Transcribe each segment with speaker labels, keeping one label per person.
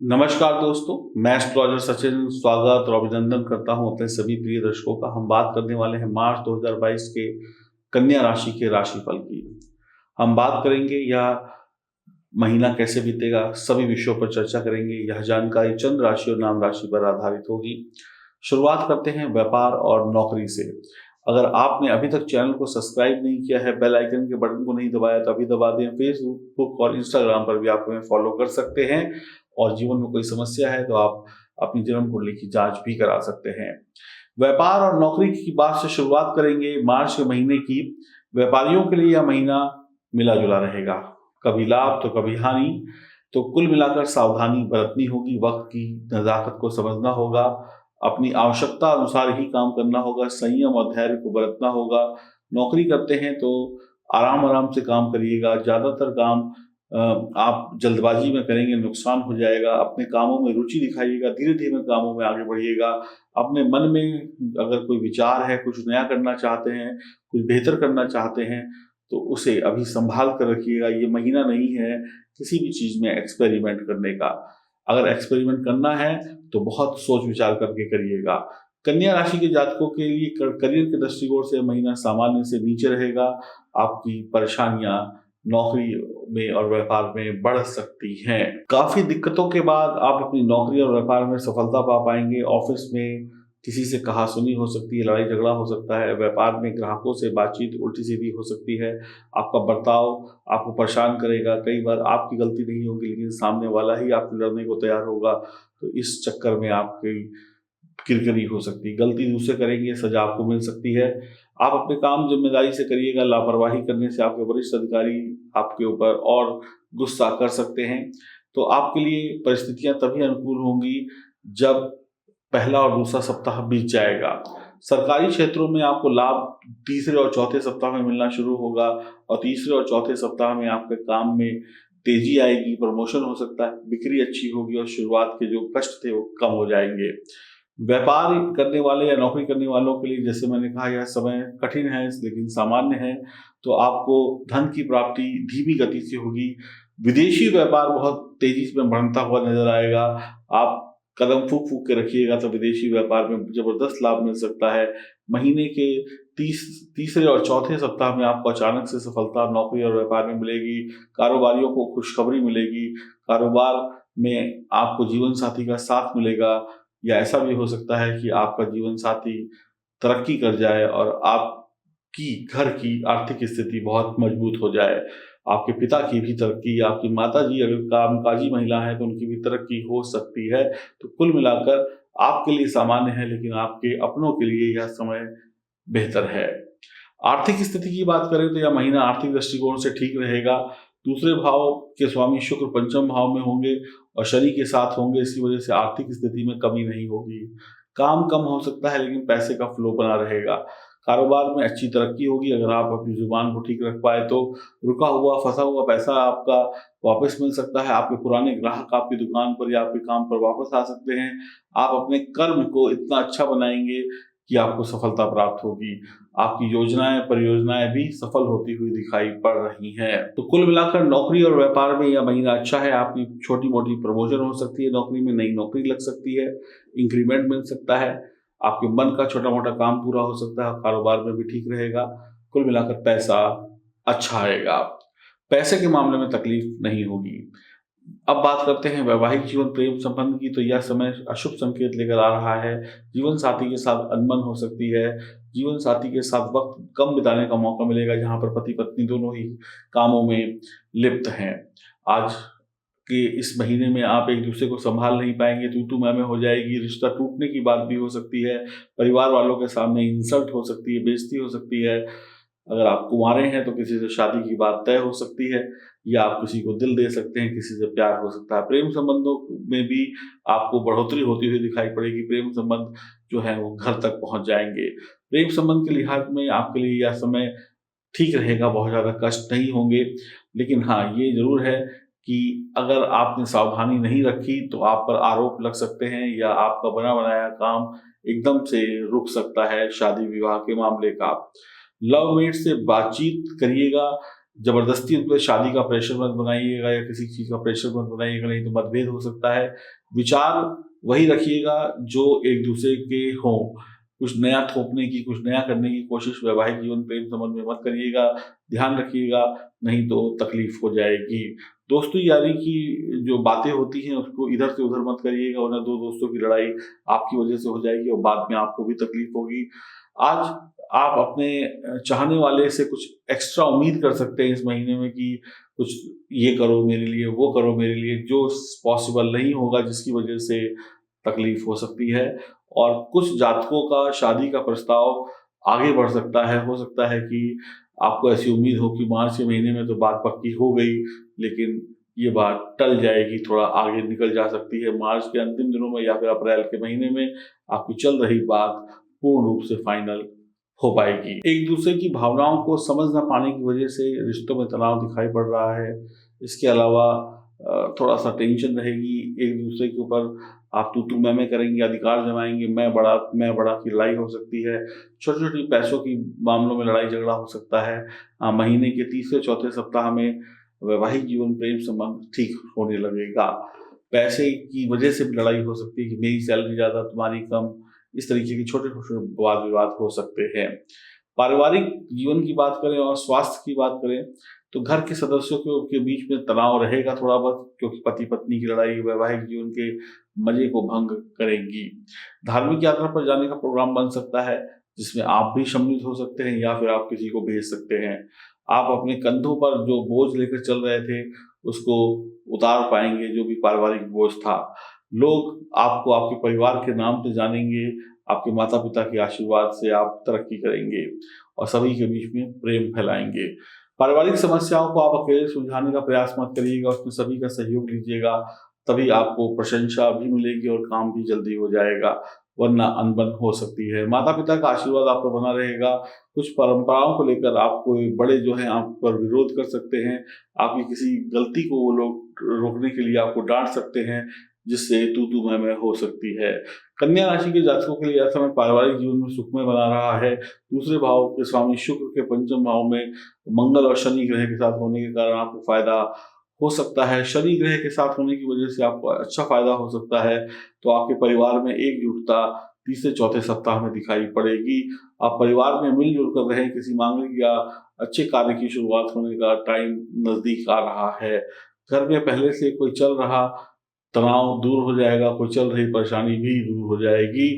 Speaker 1: नमस्कार दोस्तों, मैं एस्ट्रोलॉजर सचिन स्वागत और अभिनंदन करता हूं अपने सभी प्रिय दर्शकों का। हम बात करने वाले हैं मार्च 2022 के कन्या राशि के राशिफल की। हम बात करेंगे यह महीना कैसे बीतेगा, सभी विषयों पर चर्चा करेंगे। यह जानकारी चंद्र राशि और नाम राशि पर आधारित होगी। शुरुआत करते हैं व्यापार और नौकरी से। अगर आपने अभी तक चैनल को सब्सक्राइब नहीं किया है, बेल आइकन के बटन को नहीं दबाया तो अभी दबा दें। फेसबुक और इंस्टाग्राम पर भी आप हमें फॉलो कर सकते हैं और जीवन में कोई समस्या है तो आप अपनी जन्म कुंडली की जांच भी करा सकते हैं। व्यापार और नौकरी की बात से शुरुआत करेंगे। मार्च के महीने की व्यापारियों के लिए यह महीना मिला जुला रहेगा, कभी लाभ तो कभी हानि। तो कुल मिलाकर सावधानी बरतनी होगी, वक्त की नज़ाकत को समझना होगा, अपनी आवश्यकता अनुसार ही काम करना होगा, संयम और धैर्य को बरतना होगा। नौकरी करते हैं तो आराम आराम से काम करिएगा। ज़्यादातर काम आप जल्दबाजी में करेंगे, नुकसान हो जाएगा। अपने कामों में रुचि दिखाइएगा, धीरे धीरे कामों में आगे बढ़िएगा। अपने मन में अगर कोई विचार है, कुछ नया करना चाहते हैं, कुछ बेहतर करना चाहते हैं तो उसे अभी संभाल कर रखिएगा। ये महीना नहीं है किसी भी चीज़ में एक्सपेरिमेंट करने का। अगर एक्सपेरिमेंट करना है तो बहुत सोच विचार करके करिएगा। कन्या राशि के जातकों के लिए करियर के दृष्टिकोण से महीना सामान्य से नीचे रहेगा। आपकी परेशानियां नौकरी में और व्यापार में बढ़ सकती हैं। काफी दिक्कतों के बाद आप अपनी नौकरी और व्यापार में सफलता पा पाएंगे। ऑफिस में किसी से कहासुनी हो सकती है, लड़ाई झगड़ा हो सकता है। व्यापार में ग्राहकों से बातचीत उल्टी सीधी हो सकती है। आपका बर्ताव आपको परेशान करेगा। कई बार आपकी गलती नहीं होगी लेकिन सामने वाला ही आपसे लड़ने को तैयार होगा, तो इस चक्कर में आपकी किरकिरी हो सकती है। गलती दूसरे करेंगे, सजा आपको मिल सकती है। आप अपने काम जिम्मेदारी से करिएगा। लापरवाही करने से आपके वरिष्ठ अधिकारी आपके ऊपर और गुस्सा कर सकते हैं। तो आपके लिए परिस्थितियां तभी अनुकूल होंगी जब पहला और दूसरा सप्ताह बीत जाएगा। सरकारी क्षेत्रों में आपको लाभ तीसरे और चौथे सप्ताह में मिलना शुरू होगा और तीसरे और चौथे सप्ताह में आपके काम में तेजी आएगी, प्रमोशन हो सकता है, बिक्री अच्छी होगी और शुरुआत के जो कष्ट थे वो कम हो जाएंगे। व्यापार करने वाले या नौकरी करने वालों के लिए, जैसे मैंने कहा, यह समय कठिन है लेकिन सामान्य है। तो आपको धन की प्राप्ति धीमी गति से होगी। विदेशी व्यापार बहुत तेजी में बढ़ता हुआ नजर आएगा। आप कदम फूक फूक के रखिएगा तो विदेशी व्यापार में जबरदस्त लाभ मिल सकता है। महीने के तीसरे और चौथे सप्ताह में आपको अचानक से सफलता नौकरी और व्यापार में मिलेगी। कारोबारियों को खुशखबरी मिलेगी। कारोबार में आपको जीवन साथी का साथ मिलेगा, या ऐसा भी हो सकता है कि आपका जीवन साथी तरक्की कर जाए और आपकी घर की आर्थिक स्थिति बहुत मजबूत हो जाए। आपके पिता की भी तरक्की, आपकी माता जी अगर कामकाजी महिला है तो उनकी भी तरक्की हो सकती है। तो कुल मिलाकर आपके लिए सामान्य है लेकिन आपके अपनों के लिए यह समय बेहतर है। आर्थिक स्थिति की बात करें तो यह महीना आर्थिक दृष्टिकोण से ठीक रहेगा। दूसरे भाव के स्वामी शुक्र पंचम भाव में होंगे और शनि के साथ होंगे। इसकी वजह से आर्थिक स्थिति में कमी नहीं होगी। काम कम हो सकता है लेकिन पैसे का फ्लो बना रहेगा। कारोबार में अच्छी तरक्की होगी अगर आप अपनी जुबान को ठीक रख पाए तो। रुका हुआ फंसा हुआ पैसा आपका वापस मिल सकता है। आपके पुराने ग्राहक आपकी दुकान पर या आपके काम पर वापस आ सकते हैं। आप अपने कर्म को इतना अच्छा बनाएंगे कि आपको सफलता प्राप्त होगी। आपकी योजनाएं परियोजनाएं भी सफल होती हुई दिखाई पड़ रही हैं। तो कुल मिलाकर नौकरी और व्यापार में यह महीना अच्छा है। आपकी छोटी मोटी प्रमोशन हो सकती है, नौकरी में नई नौकरी लग सकती है, इंक्रीमेंट मिल सकता है, आपके मन का छोटा मोटा काम पूरा हो सकता है, कारोबार में भी ठीक रहेगा। कुल मिलाकर पैसा अच्छा आएगा। पैसे के मामले में तकलीफ नहीं होगी। अब बात करते हैं वैवाहिक जीवन प्रेम संबंध की। तो यह समय अशुभ संकेत लेकर आ रहा है। जीवन साथी के साथ अनबन हो सकती है। जीवन साथी के साथ वक्त कम बिताने का मौका मिलेगा जहां पर पति पत्नी दोनों ही कामों में लिप्त हैं। आज के इस महीने में आप एक दूसरे को संभाल नहीं पाएंगे, तू मैं हो जाएगी, रिश्ता टूटने की बात भी हो सकती है। परिवार वालों के सामने इंसल्ट हो सकती है, बेइज्जती हो सकती है। अगर आप कुंवारे हैं तो किसी से शादी की बात तय हो सकती है या आप किसी को दिल दे सकते हैं, किसी से प्यार हो सकता है। प्रेम संबंधों में भी आपको बढ़ोतरी होती हुई दिखाई पड़ेगी। प्रेम संबंध जो है वो घर तक पहुंच जाएंगे। प्रेम संबंध के लिहाज में आपके लिए यह समय ठीक रहेगा, बहुत ज़्यादा कष्ट नहीं होंगे। लेकिन हाँ, ये जरूर है कि अगर आपने सावधानी नहीं रखी तो आप पर आरोप लग सकते हैं या आपका बना बनाया काम एकदम से रुक सकता है। शादी विवाह के मामले का लव मेट से बातचीत करिएगा। जबरदस्ती उन पर शादी का प्रेशर मत बनाइएगा या किसी चीज़ का प्रेशर मत बनाइएगा, नहीं तो मतभेद हो सकता है। विचार वही रखिएगा जो एक दूसरे के हों। कुछ नया थोपने की, कुछ नया करने की कोशिश वैवाहिक जीवन, प्रेम संबंध में मत करिएगा, ध्यान रखिएगा, नहीं तो तकलीफ हो जाएगी। दोस्ती यारी की जो बातें होती हैं उसको इधर से उधर मत करिएगा, वरना दो दोस्तों की लड़ाई आपकी वजह से हो जाएगी और बाद में आपको भी तकलीफ होगी। आज आप अपने चाहने वाले से कुछ एक्स्ट्रा उम्मीद कर सकते हैं इस महीने में कि कुछ ये करो मेरे लिए, वो करो मेरे लिए, जो पॉसिबल नहीं होगा, जिसकी वजह से तकलीफ हो सकती है। और कुछ जातकों का शादी का प्रस्ताव आगे बढ़ सकता है। हो सकता है कि आपको ऐसी उम्मीद हो कि मार्च के महीने में तो बात पक्की हो गई, लेकिन ये बात टल जाएगी, थोड़ा आगे निकल जा सकती है। मार्च के अंतिम दिनों में या फिर अप्रैल के महीने में आपकी चल रही बात पूर्ण रूप से फाइनल हो पाएगी। एक दूसरे की भावनाओं को समझ ना पाने की वजह से रिश्तों में तनाव दिखाई पड़ रहा है। इसके अलावा थोड़ा सा टेंशन रहेगी, एक दूसरे के ऊपर आप तू मैं करेंगे, अधिकार जमाएंगे, मैं बड़ा की लड़ाई हो सकती है। छोटी छोटी पैसों की मामलों में लड़ाई झगड़ा हो सकता है। महीने के तीसरे चौथे सप्ताह में वैवाहिक जीवन, प्रेम संबंध ठीक होने लगेगा। पैसे की वजह से भी लड़ाई हो सकती है कि मेरी सैलरी ज़्यादा तुम्हारी कम, इस तरीके के छोटे छोटे वाद विवाद हो सकते हैं। पारिवारिक जीवन की बात करें और स्वास्थ्य की बात करें तो घर के सदस्यों के बीच में तनाव रहेगा थोड़ा बहुत, क्योंकि पति पत्नी की लड़ाई वैवाहिक जीवन के मजे को भंग करेंगी। धार्मिक यात्रा पर जाने का प्रोग्राम बन सकता है, जिसमें आप भी सम्मिलित हो सकते हैं या फिर आप किसी को भेज सकते हैं। आप अपने कंधों पर जो बोझ लेकर चल रहे थे उसको उतार पाएंगे, जो भी पारिवारिक बोझ था। लोग आपको आपके परिवार के नाम से जानेंगे, आपके माता पिता के आशीर्वाद से आप तरक्की करेंगे और सभी के बीच में प्रेम फैलाएंगे। पारिवारिक समस्याओं को आप अकेले सुलझाने का प्रयास मत करिएगा, उसमें सभी का सहयोग लीजिएगा, तभी आपको प्रशंसा भी मिलेगी और काम भी जल्दी हो जाएगा, वरना अनबन हो सकती है। माता पिता का आशीर्वाद आप पर बना रहेगा। कुछ परंपराओं को लेकर आपको बड़े जो हैं आप पर विरोध कर सकते हैं, आपकी किसी गलती को वो लोग रोकने के लिए आपको डांट सकते हैं, जिससे तू मैं हो सकती है। कन्या राशि के जातकों के लिए यह समय पारिवारिक जीवन में सुखमय बना रहा है। दूसरे भाव के स्वामी शुक्र के पंचम भाव में मंगल और शनि ग्रह के साथ होने के कारण आपको फायदा हो सकता है। शनि ग्रह के साथ होने की वजह से आपको अच्छा फायदा हो सकता है। तो आपके परिवार में एकजुटता तीसरे चौथे सप्ताह में दिखाई पड़ेगी। आप परिवार में मिलजुल कर रहें, किसी मांगलिक या अच्छे कार्य की शुरुआत होने का टाइम नजदीक आ रहा है। घर में पहले से कोई चल रहा तनाव दूर हो जाएगा, कोई चल रही परेशानी भी दूर हो जाएगी।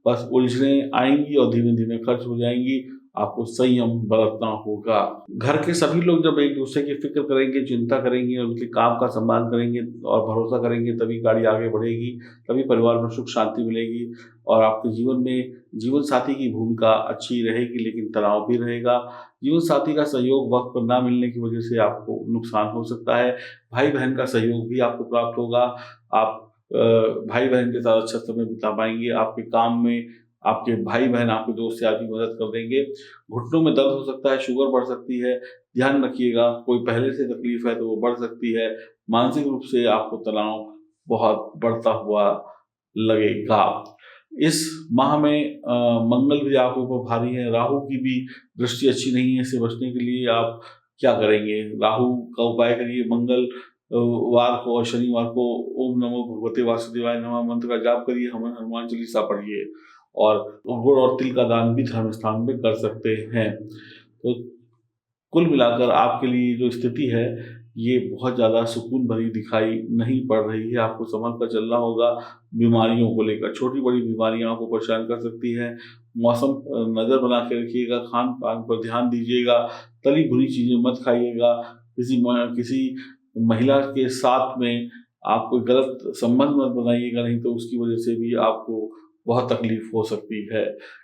Speaker 1: बस उलझनें आएंगी और धीमे धीमे खर्च हो जाएंगी। आपको संयम बरतना होगा। घर के सभी लोग जब एक दूसरे की फिक्र करेंगे, चिंता करेंगे, उनके काम का सम्मान करेंगे और भरोसा करेंगे, तभी गाड़ी आगे बढ़ेगी, तभी परिवार में सुख शांति मिलेगी और आपके जीवन में जीवन साथी की भूमिका अच्छी रहेगी, लेकिन तनाव भी रहेगा। जीवन साथी का सहयोग वक्त पर ना मिलने की वजह से आपको नुकसान हो सकता है। भाई बहन का सहयोग भी आपको प्राप्त होगा। आप भाई बहन के साथ अच्छा समय बिता पाएंगे। आपके काम में आपके भाई बहन, आपके दोस्त आपकी मदद कर देंगे। घुटनों में दर्द हो सकता है, शुगर बढ़ सकती है, ध्यान रखिएगा। कोई पहले से तकलीफ है तो वो बढ़ सकती है। मानसिक रूप से आपको तनाव बहुत बढ़ता हुआ लगेगा। इस माह में मंगल भी आपके ऊपर भारी है, राहु की भी दृष्टि अच्छी नहीं है। इससे बचने के लिए आप क्या करेंगे? राहु का उपाय करिए। मंगल वार को और शनिवार को ओम नमो भगवते वासुदेवाय नमः मंत्र का जाप करिए, हनुमान चालीसा पढ़िए और गुड़ और तिल का दान भी धर्म स्थान में कर सकते हैं। तो कुल मिलाकर आपके लिए जो स्थिति है ये बहुत ज़्यादा सुकून भरी दिखाई नहीं पड़ रही है। आपको संभल कर चलना होगा। बीमारियों को लेकर छोटी बड़ी बीमारियां आपको परेशान कर सकती हैं। मौसम नज़र बना के रखिएगा, खान पान पर ध्यान दीजिएगा, तली भुनी चीज़ें मत खाइएगा। किसी महिला के साथ में आप कोई गलत संबंध मत बनाइएगा, नहीं तो उसकी वजह से भी आपको बहुत तकलीफ हो सकती है।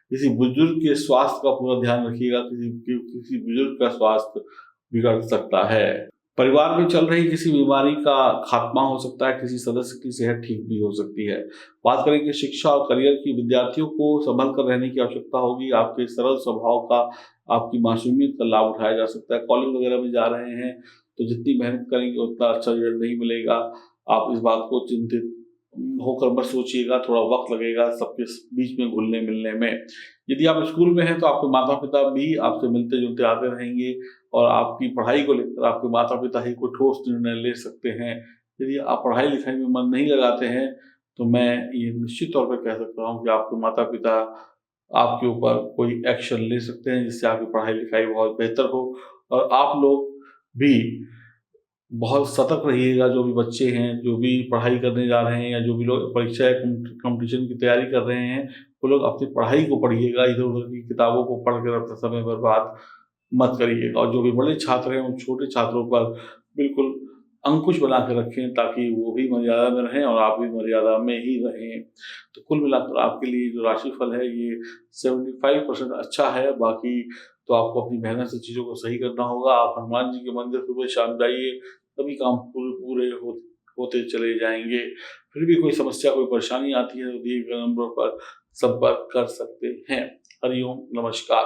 Speaker 1: किसी बुजुर्ग के स्वास्थ्य का पूरा ध्यान रखिएगा, किसी बुजुर्ग का स्वास्थ्य बिगड़ सकता है। परिवार में चल रही किसी बीमारी का खात्मा हो सकता है, किसी सदस्य की सेहत ठीक भी हो सकती है। बात करें कि शिक्षा और करियर की, विद्यार्थियों को संभल कर रहने की आवश्यकता होगी। आपके सरल स्वभाव का, आपकी मासूमियत का लाभ उठाया जा सकता है। कॉलेज वगैरह में जा रहे हैं तो जितनी मेहनत करेंगे उतना अच्छा रिजल्ट नहीं मिलेगा। आप इस बात को चिंतित होकर मत सोचिएगा, थोड़ा वक्त लगेगा सबके बीच में घुलने मिलने में। यदि आप स्कूल में हैं तो आपके माता पिता भी आपसे मिलते जुलते आते रहेंगे और आपकी पढ़ाई को लेकर आपके माता पिता ही कोई ठोस निर्णय ले सकते हैं। यदि आप पढ़ाई लिखाई में मन नहीं लगाते हैं तो मैं ये निश्चित तौर पे कह सकता हूँ कि आपके माता पिता आपके ऊपर कोई एक्शन ले सकते हैं जिससे आपकी पढ़ाई लिखाई बहुत बेहतर हो। और आप लोग भी बहुत सतर्क रहिएगा, जो भी बच्चे हैं, जो भी पढ़ाई करने जा रहे हैं या जो भी लोग परीक्षा या कंपटीशन की तैयारी कर रहे हैं, वो लोग अपनी पढ़ाई को पढ़िएगा, इधर-उधर की किताबों को पढ़कर अपना समय बर्बाद मत करिएगा। और जो भी बड़े छात्र हैं, उन छोटे छात्रों पर बिल्कुल अंकुश बना के रखें ताकि वो भी मर्यादा में रहें और आप भी मर्यादा में ही रहें। तो कुल मिलाकर आपके लिए जो राशिफल है ये 75% अच्छा है, बाकी तो आपको अपनी मेहनत से चीज़ों को सही करना होगा। आप हनुमान जी के मंदिर सुबह-शाम जाइए, तभी काम पूरे होते चले जाएँगे। फिर भी कोई समस्या, कोई परेशानी आती है तो दिए गए नंबर पर संपर्क कर सकते हैं। हरि ओम, नमस्कार।